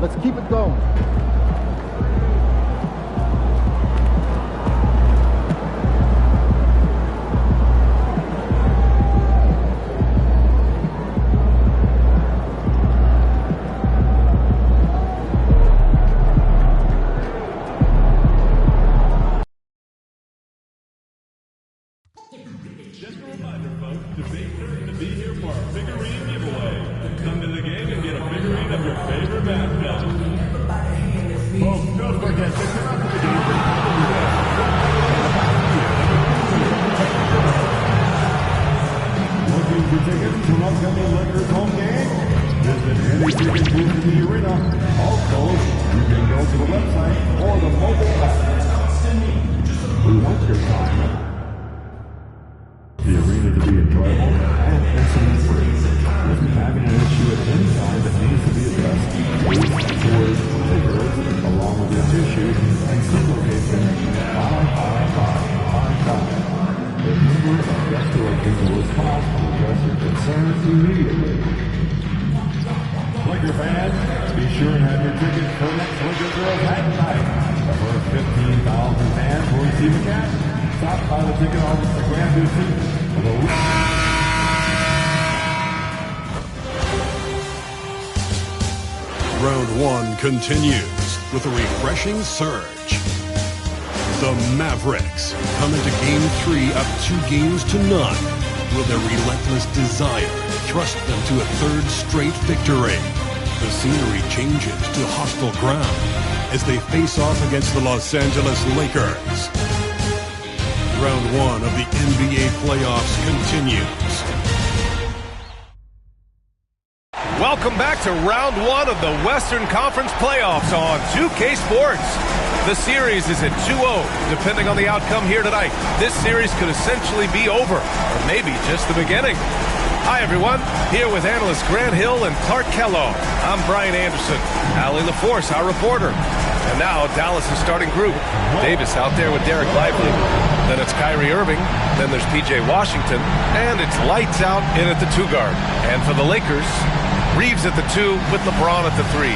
Let's keep it going. Just a reminder, folks, to be certain to be here for our figurine giveaway. Come to the game and get a figurine of your favorite mascot. Folks, don't forget to come out to the game. Looking for tickets to an upcoming Lakers home game? Visit any ticket booth in the arena. Also, you can go to the website or the mobile app. We want your time. The arena to be enjoyable and incident-free. If you're having an issue at any time that needs to be addressed, please towards figures along with your tissues and some location 55555. A member of restoration will respond to address your concerns immediately. Laker fans, be sure and have your tickets for next Laker Girls at night. The first 15,000 fans will receive a cash. Stop by the ticket office to grab your seat for the Round one continues with a refreshing surge. The Mavericks come into Game 3 up 2-0. Will their relentless desire thrust them to a third straight victory? The scenery changes to hostile ground as they face off against the Los Angeles Lakers. Round one of the NBA playoffs continues. Welcome back to round one of the Western Conference playoffs on 2K Sports. The series is at 2-0, depending on the outcome here tonight. This series could essentially be over, or maybe just the beginning. Hi, everyone. Here with analysts Grant Hill and Clark Kellogg. I'm Brian Anderson. Allie LaForce, our reporter. And now, Dallas' starting group. Davis out there with Derek Lively. Then it's Kyrie Irving. Then there's P.J. Washington. And it's lights out in at the 2 guard. And for the Lakers, Reeves at the 2 with LeBron at the 3.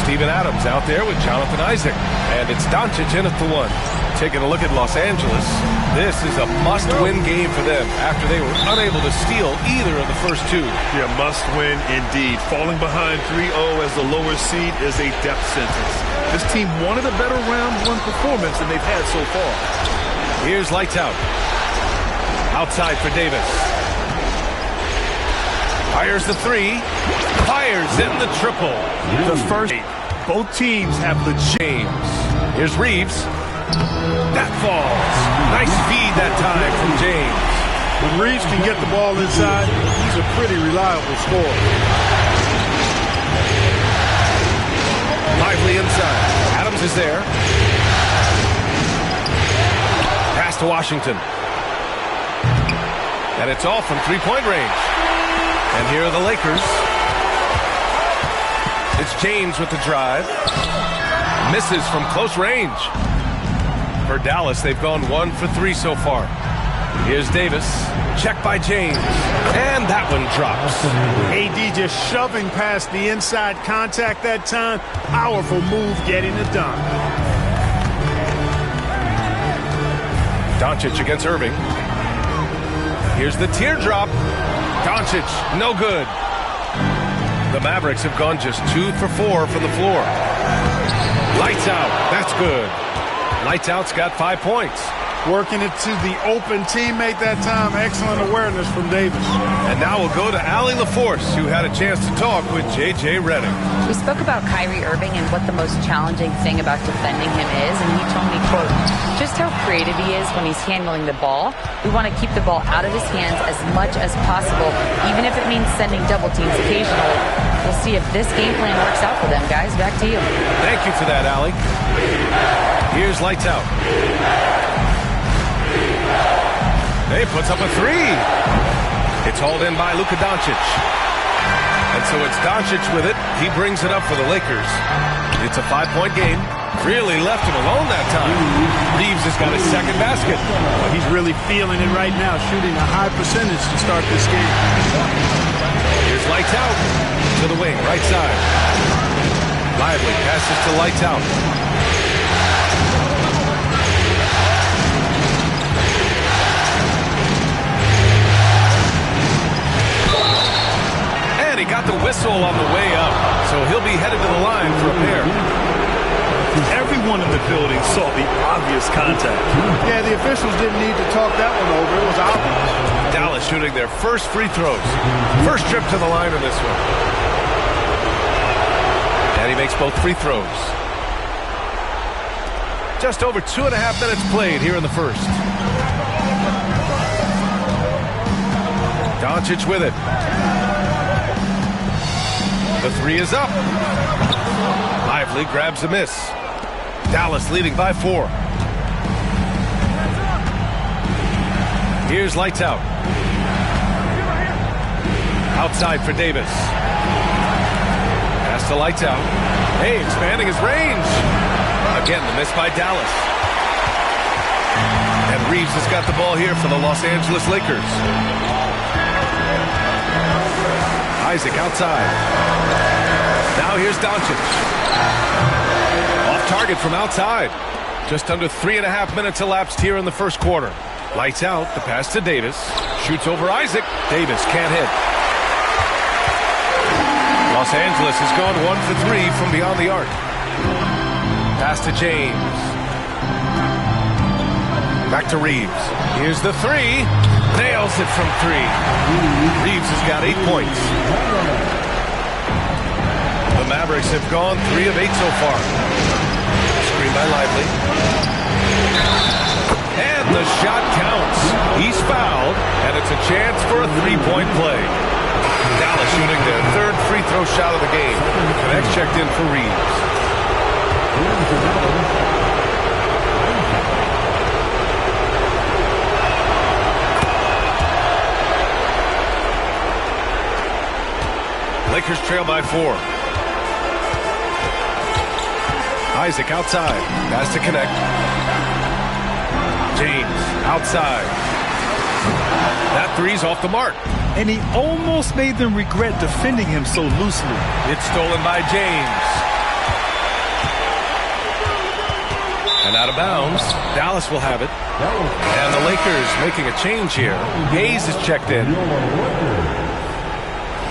Steven Adams out there with Jonathan Isaac. And it's Doncic in at the 1. Taking a look at Los Angeles, this is a must-win game for them after they were unable to steal either of the first 2. Yeah, must-win indeed. Falling behind 3-0 as the lower seed is a death sentence. This team wanted a better round one performance than they've had so far. Here's lights out. Outside for Davis. Fires the 3. Fires in the triple. The first, both teams have legit. James. Here's Reeves. That falls. Nice feed that time from James. When Reeves can get the ball inside, he's a pretty reliable scorer. Lively inside. Adams is there. Pass to Washington. And it's all from three-point range. And here are the Lakers. It's James with the drive. Misses from close range. For Dallas, they've gone 1 for 3 so far. Here's Davis. Check by James. And that one drops. AD just shoving past the inside contact that time. Powerful move getting it done. Doncic against Irving. Here's the teardrop. Doncic, no good. The Mavericks have gone just 2 for 4 from the floor. Lights out. That's good. Lights out's got 5 points. Working it to the open teammate that time. Excellent awareness from Davis. And now we'll go to Allie LaForce, who had a chance to talk with J.J. Redick. We spoke about Kyrie Irving and what the most challenging thing about defending him is, and he told me, quote, just how creative he is when he's handling the ball. We want to keep the ball out of his hands as much as possible, even if it means sending double teams occasionally. We'll see if this game plan works out for them, guys. Back to you. Thank you for that, Allie. Here's lights out. He puts up a 3. It's hauled in by Luka Doncic. And so it's Doncic with it. He brings it up for the Lakers. It's a 5-point game. Really left him alone that time. Reeves has got his second basket. Well, he's really feeling it right now, shooting a high percentage to start this game. Here's lights out to the wing, right side. Lively passes to Lights Out. And he got the whistle on the way up, so he'll be headed to the line for a pair. Everyone in the building saw the obvious contact. Yeah, the officials didn't need to talk that one over. It was obvious. Dallas shooting their first free throws. First trip to the line in this one. And he makes both free throws. Just over 2.5 minutes played here in the first. Doncic with it. The three is up. Lively grabs a miss. Dallas leading by 4. Here's Lights Out. Outside for Davis. Pass to Lights Out. Hey, expanding his range. Again, the miss by Dallas. And Reeves has got the ball here for the Los Angeles Lakers. Isaac outside. Now here's Doncic. Off target from outside. Just under 3.5 minutes elapsed here in the first quarter. Lights Out, the pass to Davis. Shoots over Isaac. Davis can't hit. Los Angeles has gone 1 for 3 from beyond the arc. Pass to James. Back to Reeves. Here's the three. Nails it from 3. Reeves has got 8 points. The Mavericks have gone 3 of 8 so far. Screen by Lively. And the shot counts. He's fouled, and it's a chance for a 3-point play. Dallas shooting their 3rd free throw shot of the game. Connects checked in for Reeves. Lakers trail by 4. Isaac outside. Pass to connect. James outside. That three's off the mark. And he almost made them regret defending him so loosely. It's stolen by James. And out of bounds. Dallas will have it. And the Lakers making a change here. Hayes is checked in.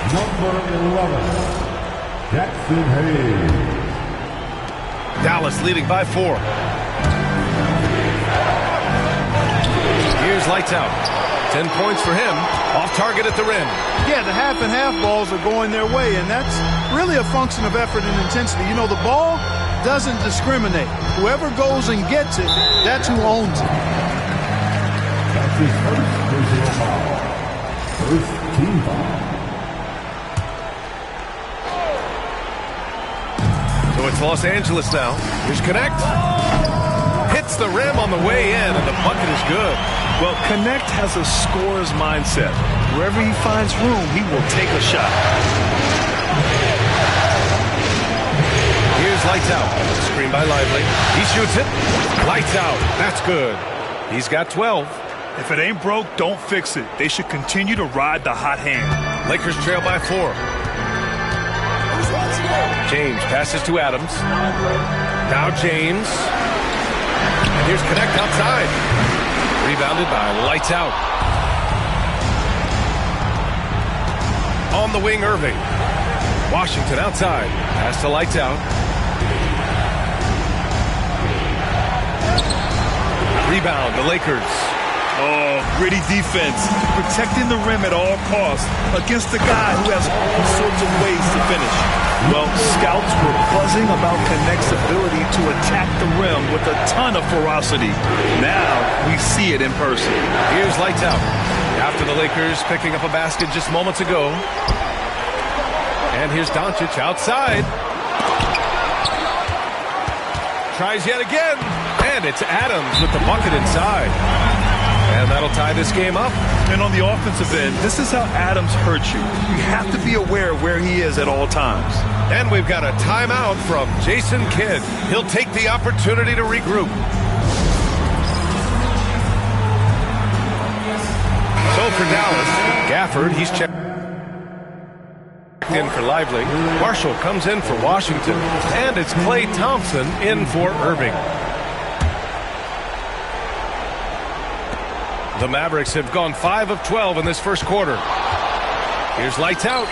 Number 11, Jackson Hayes. Dallas leading by 4. Here's Lights Out. 10 points for him. Off target at the rim. Yeah, the half and half balls are going their way, and that's really a function of effort and intensity. You know, the ball doesn't discriminate. Whoever goes and gets it, that's who owns it. That's his first personal foul. First team foul. So it's Los Angeles now. Here's Connect. Hits the rim on the way in, and the bucket is good. Well, Connect has a scorer's mindset. Wherever he finds room, he will take a shot. Here's Lights Out. Screen by Lively. He shoots it. Lights Out. That's good. He's got 12. If it ain't broke, don't fix it. They should continue to ride the hot hand. Lakers trail by 4. James passes to Adams. Now James. And here's Connect outside. Rebounded by Lights Out. On the wing, Irving. Washington outside. Pass to Lights Out. Rebound, the Lakers. Oh, gritty defense. Protecting the rim at all costs against a guy who has all sorts of ways to finish. Well, scouts were buzzing about Connect's ability to attack the rim with a ton of ferocity. Now we see it in person. Here's Lights Out. After the Lakers picking up a basket just moments ago. And here's Doncic outside. Tries yet again. And it's Adams with the bucket inside. And that'll tie this game up. And on the offensive end, this is how Adams hurts you. You have to be aware of where he is at all times. And we've got a timeout from Jason Kidd. He'll take the opportunity to regroup. So for Dallas, Gafford, he's checked checked in for Lively. Marshall comes in for Washington. And it's Klay Thompson in for Irving. The Mavericks have gone 5 of 12 in this first quarter. Here's Lights Out.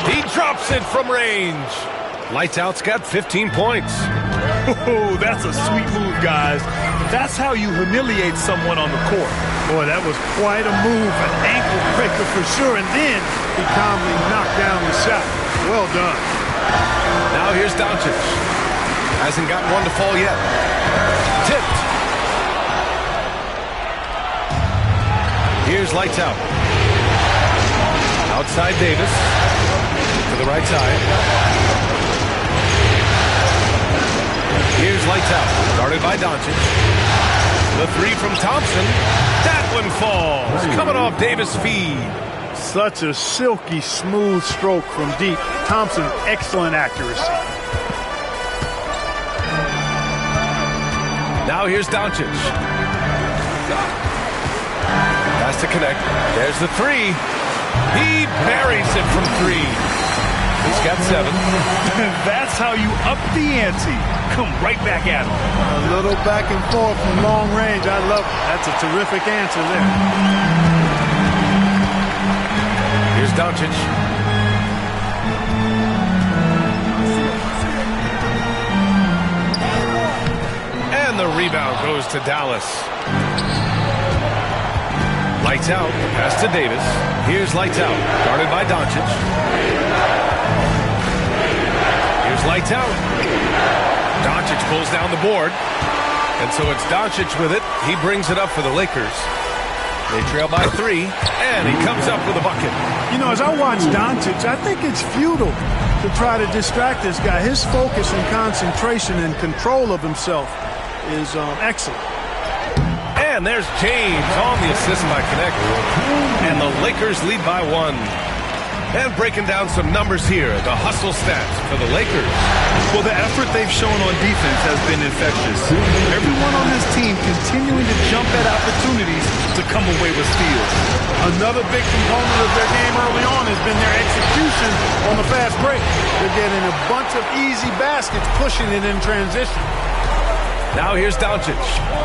He drops it from range. Lights Out's got 15 points. Oh, that's a sweet move, guys. That's how you humiliate someone on the court. Boy, that was quite a move, an ankle breaker for sure, and then he calmly knocked down the shot. Well done. Now here's Doncic. Hasn't gotten one to fall yet. Tipped. Here's Lights Out. Outside Davis. To the right side. Here's Lights Out. Guarded by Doncic. The three from Thompson. That one falls. Coming off Davis' feed. Such a silky, smooth stroke from deep. Thompson, excellent accuracy. Now here's Doncic. Has to connect. There's the three. He buries it from three. He's got 7. That's how you up the ante. Come right back at him. A little back and forth from long range. I love it. That's a terrific answer there. Here's Doncic. And the rebound goes to Dallas. Lights Out. Pass to Davis. Here's Lights Out. Guarded by Doncic. Here's Lights Out. Doncic pulls down the board. And so it's Doncic with it. He brings it up for the Lakers. They trail by 3. And he comes up with a bucket. You know, as I watch Doncic, I think it's futile to try to distract this guy. His focus and concentration and control of himself is excellent. And there's James on the assist by Connect. And the Lakers lead by 1. And breaking down some numbers here, the hustle stats for the Lakers. Well, the effort they've shown on defense has been infectious. Everyone on this team continuing to jump at opportunities to come away with steals. Another big component of their game early on has been their execution on the fast break. They're getting a bunch of easy baskets, pushing it in transition. Now here's Doncic.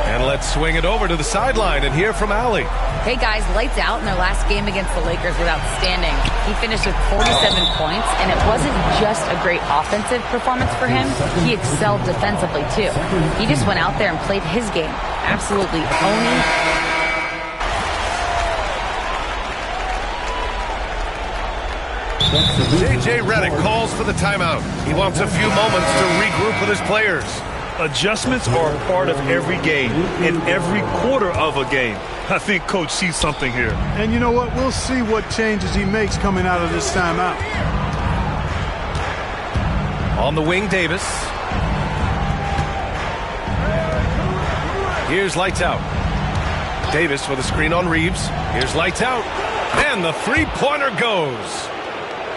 And let's swing it over to the sideline and hear from Allie. Hey guys, Lights Out in their last game against the Lakers was outstanding. He finished with 47 points, and it wasn't just a great offensive performance for him. He excelled defensively too. He just went out there and played his game, absolutely owning. J.J. Redick calls for the timeout. He wants a few moments to regroup with his players. Adjustments are a part of every game, in every quarter of a game. I think Coach sees something here. And you know what? We'll see what changes he makes coming out of this timeout. On the wing, Davis. Here's Lights Out. Davis with a screen on Reeves. Here's Lights Out. And the three-pointer goes.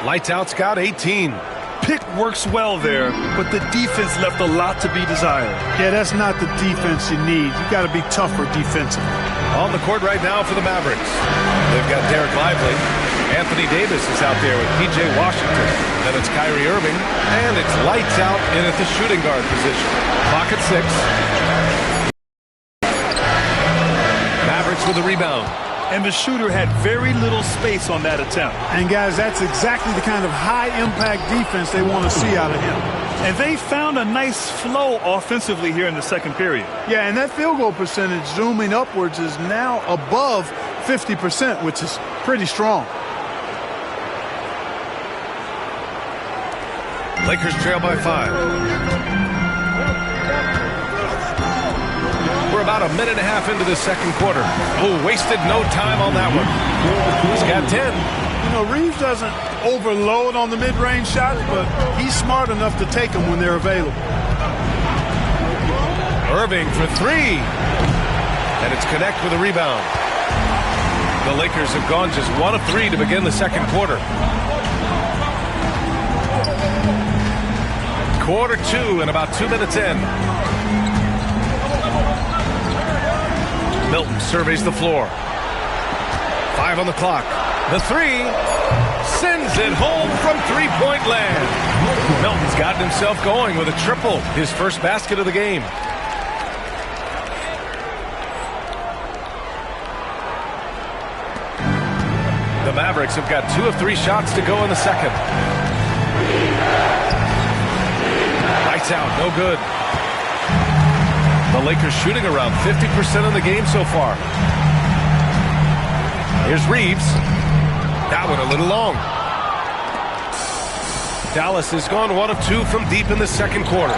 Lights Out's got 18. Pick works well there, but the defense left a lot to be desired. Yeah, that's not the defense you need. You got to be tougher defensively. On the court right now for the Mavericks. They've got Derek Lively. Anthony Davis is out there with P.J. Washington. Then it's Kyrie Irving. And it's Lights Out in at the shooting guard position. Clock at 6. Mavericks with the rebound. And the shooter had very little space on that attempt. And guys, that's exactly the kind of high-impact defense they want to see out of him. And they found a nice flow offensively here in the second period. Yeah, and that field goal percentage zooming upwards is now above 50%, which is pretty strong. Lakers trail by 5. We're about a minute and a half into the second quarter. Oh, wasted no time on that one. He's got 10. You know, Reeves doesn't overload on the mid-range shots, but he's smart enough to take them when they're available. Irving for 3. And it's Connect with a rebound. The Lakers have gone just 1 of 3 to begin the second quarter. Quarter 2 and about 2 minutes in. Milton surveys the floor. 5 on the clock. The 3. sends it home from three-point land. Milton's gotten himself going with a triple, his first basket of the game. The Mavericks have got 2 of 3 shots to go in the second. Lights out, no good. The Lakers shooting around 50% in the game so far. Here's Reeves. That one a little long. Dallas has gone 1 of 2 from deep in the second quarter.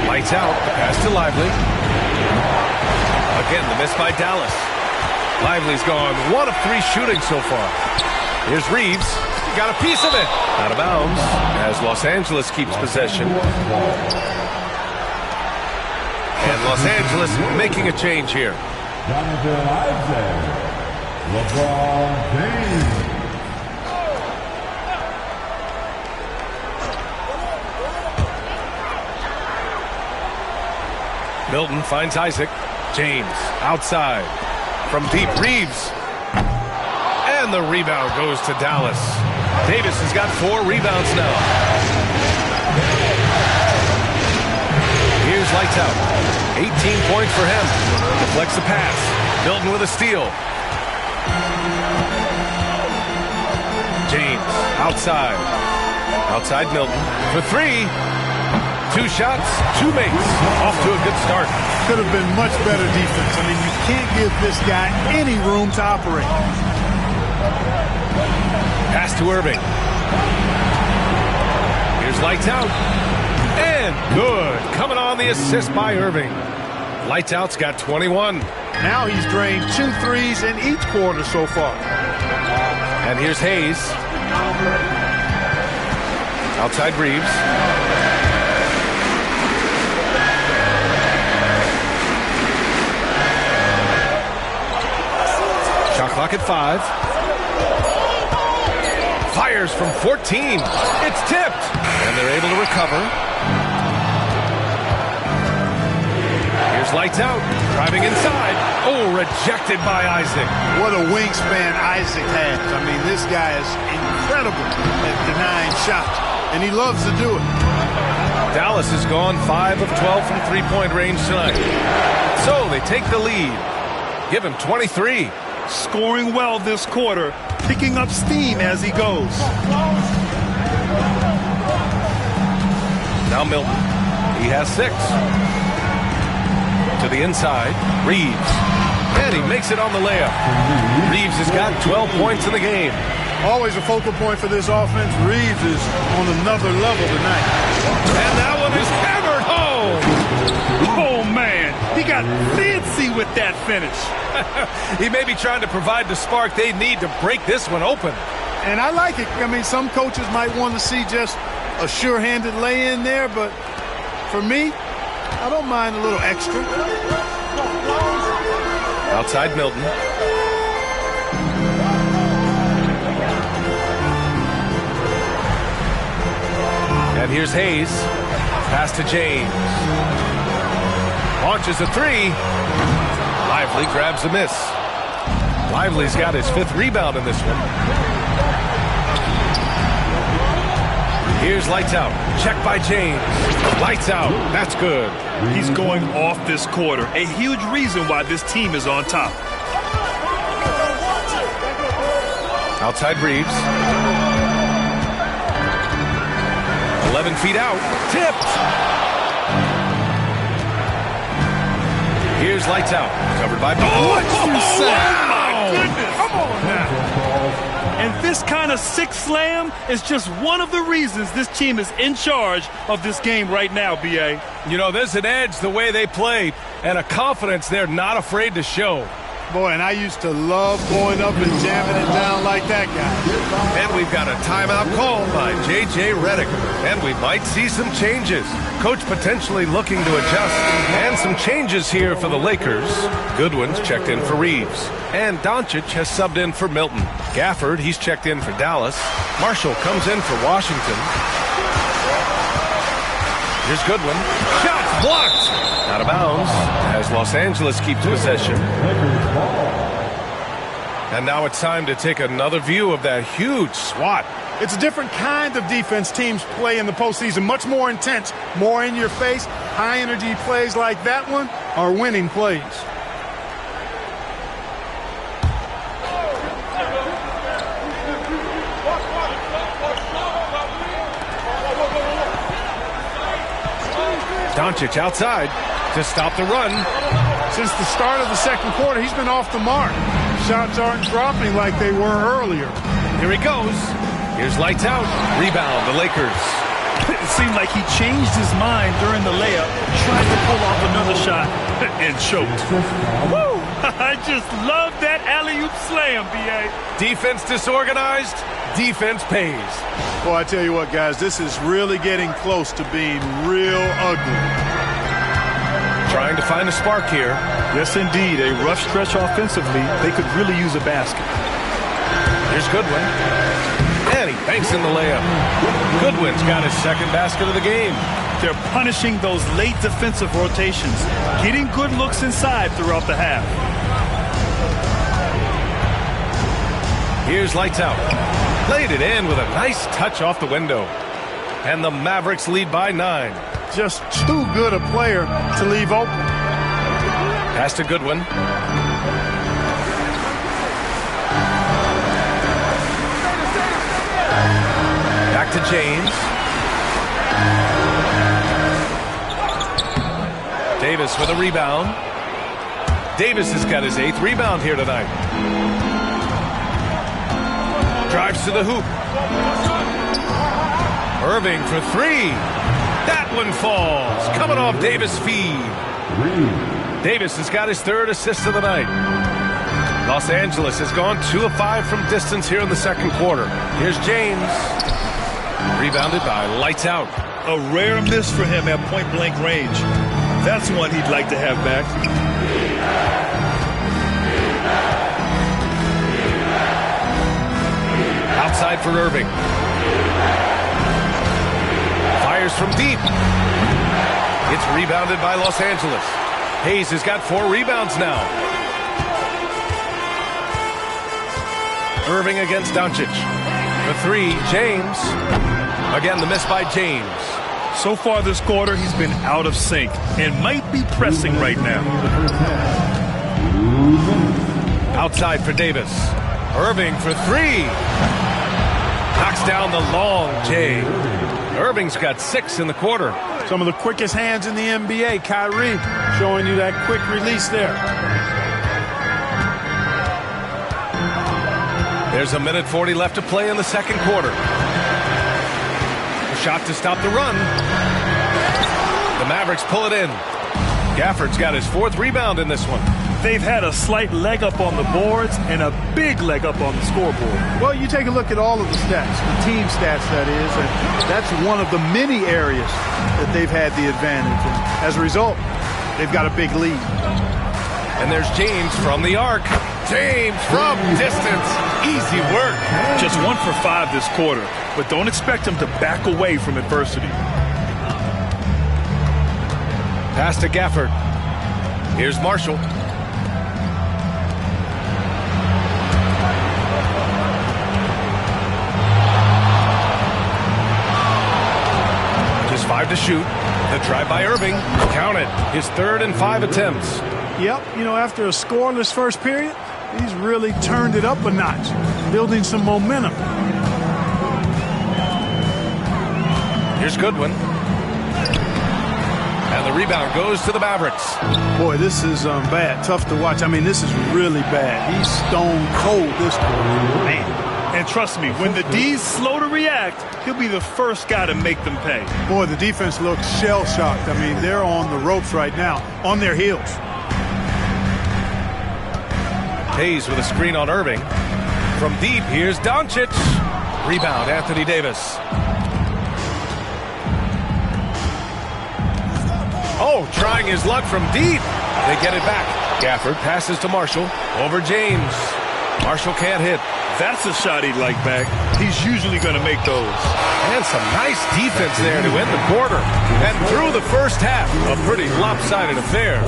Lights out, the pass to Lively. Again, the miss by Dallas. Lively's gone 1 of 3 shooting so far. Here's Reeves. Got a piece of it. Out of bounds as Los Angeles keeps possession. And Los Angeles making a change here. Jonathan Isaac, LeBron James. Milton finds Isaac. James outside. From deep, Reeves. And the rebound goes to Dallas. Davis has got 4 rebounds now. Here's lights out. 18 points for him. Deflects the pass. Milton with a steal. James outside. Outside Milton for 3. 2 shots, 2 makes. Off to a good start. Could have been much better defense. I mean, you can't give this guy any room to operate. Pass to Irving. Here's lights out. And good. Coming on the assist by Irving. Lights out's got 21. Now he's drained 2 threes in each quarter so far. And here's Hayes. Outside Reeves. Shot clock at 5. Fires from 14. It's tipped. And they're able to recover. Here's lights out. Driving inside. Oh, rejected by Isaac. What a wingspan Isaac has. I mean, this guy is incredible at denying shots. And he loves to do it. Dallas has gone 5 of 12 from three-point range tonight. So they take the lead. Give him 23. Scoring well this quarter, picking up steam as he goes. Now Milton. He has 6. To the inside. Reeves. And he makes it on the layup. Reeves has got 12 points in the game. Always a focal point for this offense. Reeves is on another level tonight. And that one is hammered home. Oh, man. He got fancy with that finish. He may be trying to provide the spark they need to break this one open. And I like it. I mean, some coaches might want to see just a sure-handed lay-in there, but for me, I don't mind a little extra. Outside Milton. And here's Hayes. Pass to James. Launches a 3. Lively grabs a miss. Lively's got his 5th rebound in this one. Here's lights out. Check by James. Lights out. That's good. He's going off this quarter. A huge reason why this team is on top. Outside Reeves. 11 feet out. Tipped. Here's lights out. Covered by Ball. What you say? Oh, my goodness. Come on now. And this kind of sick slam is just one of the reasons this team is in charge of this game right now, B.A. You know, there's an edge the way they play and a confidence they're not afraid to show. Boy, and I used to love going up and jamming it down like that guy. And we've got a timeout called by J.J. Redick. And we might see some changes. Coach potentially looking to adjust. And some changes here for the Lakers. Goodwin's checked in for Reeves. And Doncic has subbed in for Milton. Gafford, he's checked in for Dallas. Marshall comes in for Washington. Here's Goodwin. Shot blocked. Out of bounds as Los Angeles keeps possession. And now it's time to take another view of that huge swat. It's a different kind of defense teams play in the postseason, much more intense, more in your face. High energy plays like that one are winning plays. Doncic outside to stop the run. Since the start of the second quarter, he's been off the mark. Shots aren't dropping like they were earlier. Here he goes. Here's lights out. Rebound, the Lakers. It seemed like he changed his mind during the layup, tried to pull off another shot, and choked. Woo! I just love that alley-oop slam, B.A. Defense disorganized, defense pays. Well, I tell you what, guys, this is really getting close to being real ugly. Trying to find a spark here. Yes, indeed. A rough stretch offensively. They could really use a basket. Here's Goodwin. And he banks in the layup. Goodwin's got his second basket of the game. They're punishing those late defensive rotations, getting good looks inside throughout the half. Here's lights out. Played it in with a nice touch off the window. And the Mavericks lead by 9. Just too good a player to leave open. Pass to Goodwin. Back to James. Davis with a rebound. Davis has got his 8th rebound here tonight. Drives to the hoop. Irving for 3. That one falls. Coming off Davis' feed. Davis has got his 3rd assist of the night. Los Angeles has gone 2 of 5 from distance here in the second quarter. Here's James. Rebounded by lights out. A rare miss for him at point-blank range. That's one he'd like to have back. Outside for Irving. Fires from deep. It's rebounded by Los Angeles. Hayes has got 4 rebounds now. Irving against Doncic. The 3, James. Again, the miss by James. So far this quarter, he's been out of sync and might be pressing right now. Outside for Davis. Irving for 3. Knocks down the long J. Irving's got 6 in the quarter. Some of the quickest hands in the NBA. Kyrie showing you that quick release there. There's a minute 40 left to play in the second quarter. A shot to stop the run. The Mavericks pull it in. Gafford's got his 4th rebound in this one. They've had a slight leg up on the boards and a big leg up on the scoreboard. Well, you take a look at all of the stats, the team stats, that is, and that's one of the many areas that they've had the advantage. And as a result, they've got a big lead. And there's James from the arc. James from distance. Easy work. Just 1 for 5 this quarter, but don't expect him to back away from adversity. Pass to Gafford. Here's Marshall. Just 5 to shoot. The drive by Irving. Count it. His 3rd and 5 attempts. Yep, you know, after a scoreless first period, he's really turned it up a notch, building some momentum. Here's Goodwin. And the rebound goes to the Mavericks. Boy, this is bad. Tough to watch. I mean, this is really bad. He's stone cold this quarter. Man. And trust me, when the D's slow to react, he'll be the first guy to make them pay. Boy, the defense looks shell-shocked. I mean, they're on the ropes right now, on their heels. Hayes with a screen on Irving. From deep, here's Doncic. Rebound, Anthony Davis. Oh, trying his luck from deep. They get it back. Gafford passes to Marshall. Over James. Marshall can't hit. That's a shot he'd like back. He's usually going to make those. And some nice defense there to end the quarter. And through the first half, a pretty lopsided affair.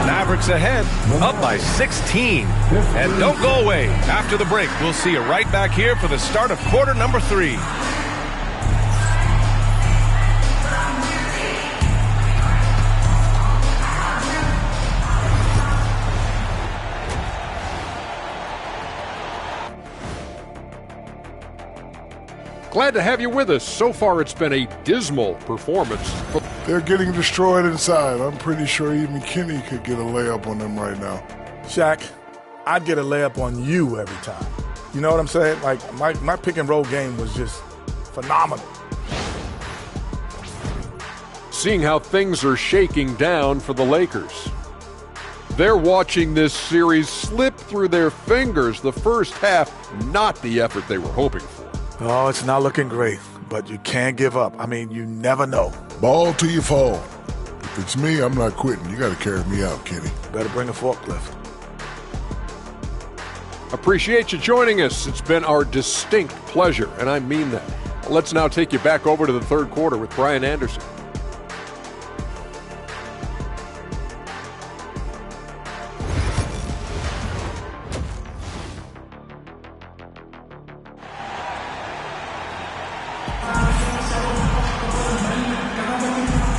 Mavericks ahead, up by 16. And don't go away. After the break, we'll see you right back here for the start of quarter number 3. Glad to have you with us. So far, it's been a dismal performance. They're getting destroyed inside. I'm pretty sure even Kenny could get a layup on them right now. Shaq, I'd get a layup on you every time. You know what I'm saying? Like, my pick and roll game was just phenomenal. Seeing how things are shaking down for the Lakers. They're watching this series slip through their fingers. The first half, not the effort they were hoping for. Oh, it's not looking great, but you can't give up. I mean, you never know. Ball till you fall. If it's me, I'm not quitting. You got to carry me out, Kenny. Better bring a forklift. Appreciate you joining us. It's been our distinct pleasure, and I mean that. Let's now take you back over to the third quarter with Brian Anderson.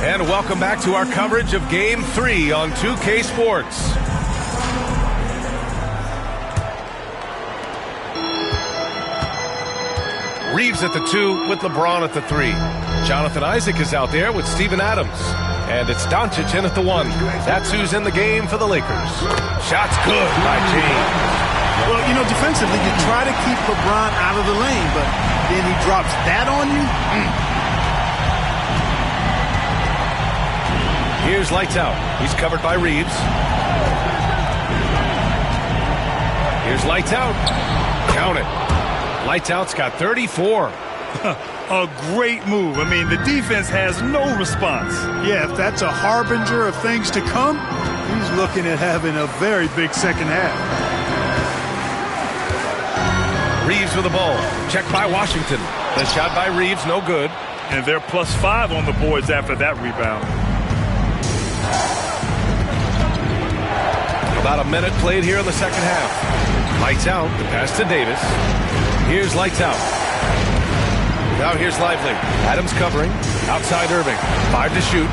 And welcome back to our coverage of Game 3 on 2K Sports. Reeves at the 2 with LeBron at the 3. Jonathan Isaac is out there with Steven Adams. And it's Doncic in at the 1. That's who's in the game for the Lakers. Shot's good by James. Well, you know, defensively, you try to keep LeBron out of the lane, but then he drops that on you. Here's lights out. He's covered by Reeves. Here's lights out. Count it. Lights out's got 34. A great move. I mean, the defense has no response. Yeah, if that's a harbinger of things to come, he's looking at having a very big second half. Reeves with the ball. Checked by Washington. The shot by Reeves, no good. And they're +5 on the boards after that rebound. About a minute played here in the second half. Lights out. The pass to Davis. Here's lights out. Now here's Lively. Adams covering. Outside Irving. 5 to shoot.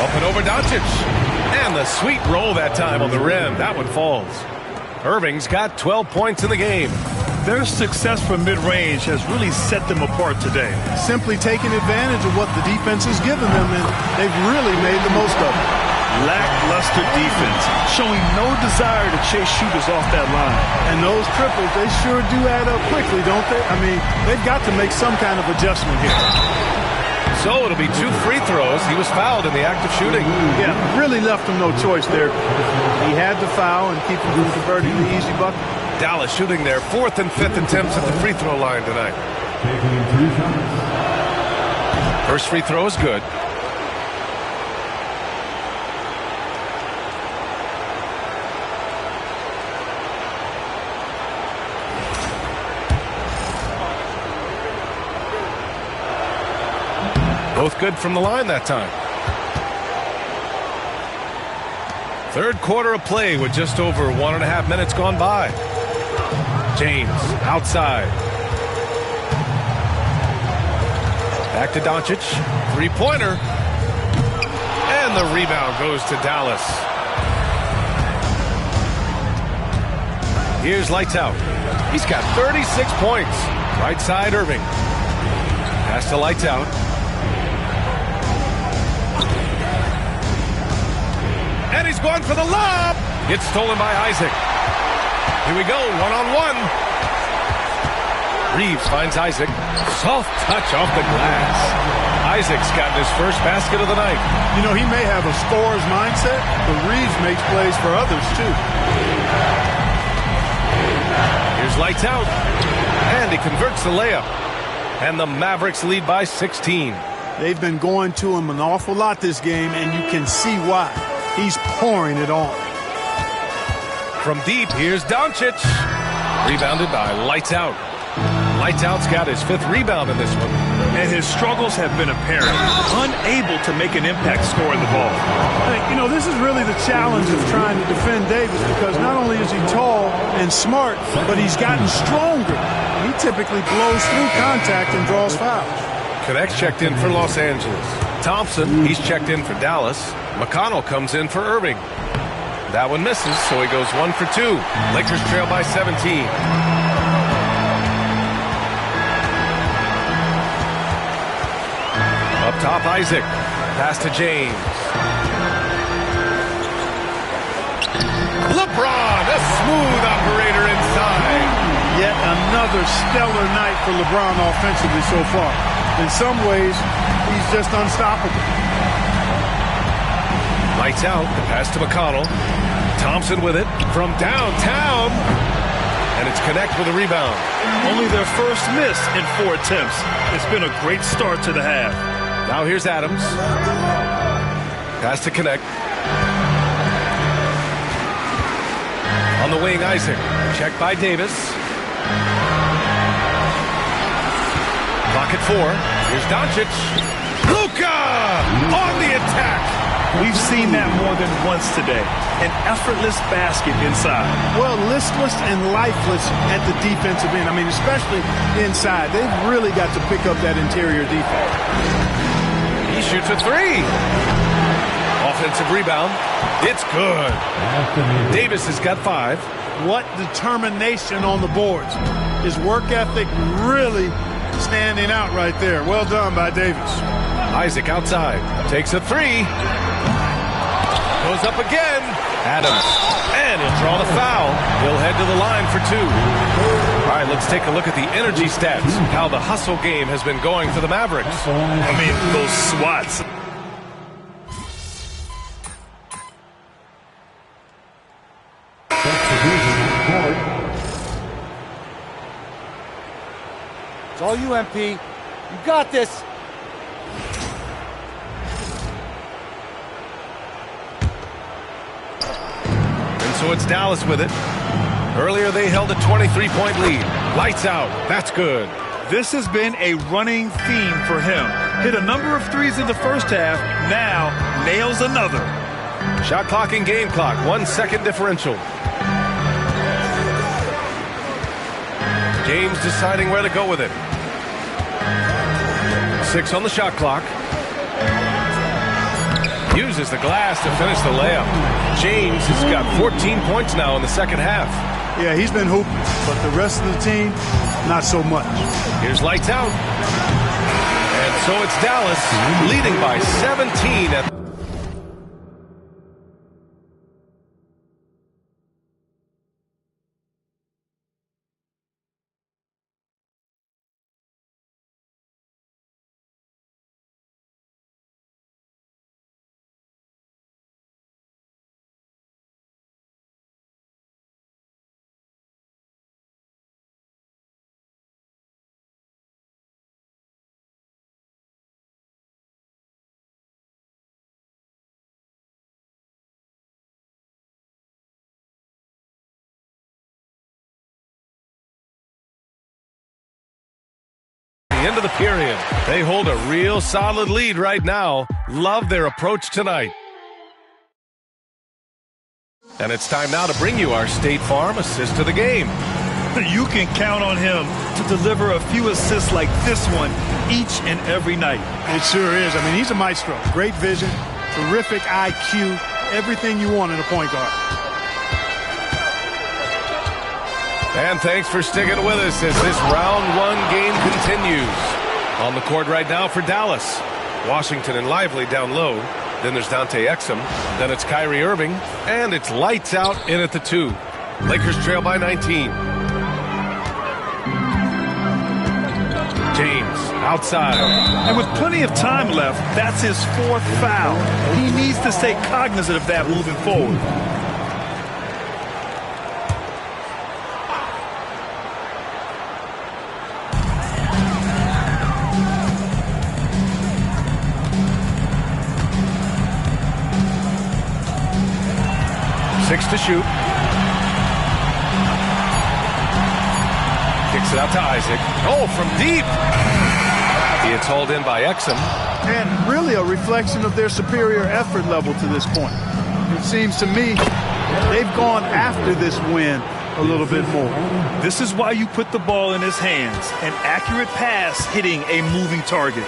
Up and over Doncic. And the sweet roll that time on the rim. That one falls. Irving's got 12 points in the game. Their success from mid-range has really set them apart today. Simply taking advantage of what the defense has given them, and they've really made the most of it. Lackluster defense, showing no desire to chase shooters off that line. And those triples, they sure do add up quickly, don't they? I mean, they've got to make some kind of adjustment here. So it'll be 2 free throws. He was fouled in the act of shooting. Yeah, really left him no choice there. He had to foul and keep him from converting the easy bucket. Dallas shooting their 4th and 5th attempts at the free throw line tonight. First free throw is good. Both good from the line that time. Third quarter of play with just over 1.5 minutes gone by. James outside. Back to Doncic. Three-pointer. And the rebound goes to Dallas. Here's lights out. He's got 36 points. Right side Irving. Pass to lights out. And he's going for the lob. It's stolen by Isaac. Here we go, one-on-one. Reeves finds Isaac. Soft touch off the glass. Isaac's gotten his first basket of the night. You know, he may have a scorer's mindset, but Reeves makes plays for others, too. Here's lights out. And he converts the layup. And the Mavericks lead by 16. They've been going to him an awful lot this game, and you can see why. He's pouring it on. From deep, here's Doncic. Rebounded by Lights Out. Lights Out's got his 5th rebound in this one. And his struggles have been apparent. Unable to make an impact scoring the ball. You know, this is really the challenge of trying to defend Davis, because not only is he tall and smart, but he's gotten stronger. He typically blows through contact and draws fouls. Connect's checked in for Los Angeles. Thompson, he's checked in for Dallas. McConnell comes in for Irving. That one misses, so he goes 1 for 2. Lakers trail by 17. Up top, Isaac. Pass to James. LeBron, a smooth operator inside. Yet another stellar night for LeBron offensively so far. In some ways, he's just unstoppable. Lights out. The pass to McConnell. Thompson with it from downtown. And it's Connect with a rebound. Only their first miss in 4 attempts. It's been a great start to the half. Now here's Adams. Pass to Connect. On the wing, Isaac. Checked by Davis. Clock at 4. Here's Doncic. Luka on the attack. We've seen that more than once today. An effortless basket inside. Well, listless and lifeless at the defensive end. I mean, especially inside. They've really got to pick up that interior defense. He shoots a 3. Offensive rebound. It's good. Davis has got 5. What determination on the boards. His work ethic really standing out right there. Well done by Davis. Isaac outside. Takes a 3. Goes up again. Adams. And he'll draw the foul. He'll head to the line for 2. All right, let's take a look at the energy stats. How the hustle game has been going for the Mavericks. I mean, those swats. It's all you, MP. You got this. And so it's Dallas with it. Earlier they held a 23-point lead. Lights out. That's good. This has been a running theme for him. Hit a number of threes in the first half. Now nails another. Shot clock and game clock. 1 second differential. James deciding where to go with it. 6 on the shot clock. Uses the glass to finish the layup. James has got 14 points now in the second half. Yeah, he's been hooping, but the rest of the team, not so much. Here's Lights Out. And so it's Dallas leading by 17 at the end of the period. They hold a real solid lead right now. Love their approach tonight. And it's time now to bring you our State Farm assist of the game. You can count on him to deliver a few assists like this one each and every night. It sure is. I mean, he's a maestro. Great vision, terrific IQ, everything you want in a point guard. And thanks for sticking with us as this round 1 game continues. On the court right now for Dallas. Washington and Lively down low. Then there's Dante Exum. Then it's Kyrie Irving. And it's Lights Out in at the 2. Lakers trail by 19. James outside. And with plenty of time left, that's his 4th foul. He needs to stay cognizant of that moving forward. Six to shoot. Kicks it out to Isaac. Oh, from deep. It's hauled in by Exum. And really a reflection of their superior effort level to this point. It seems to me they've gone after this win a little bit more. This is why you put the ball in his hands. An accurate pass hitting a moving target.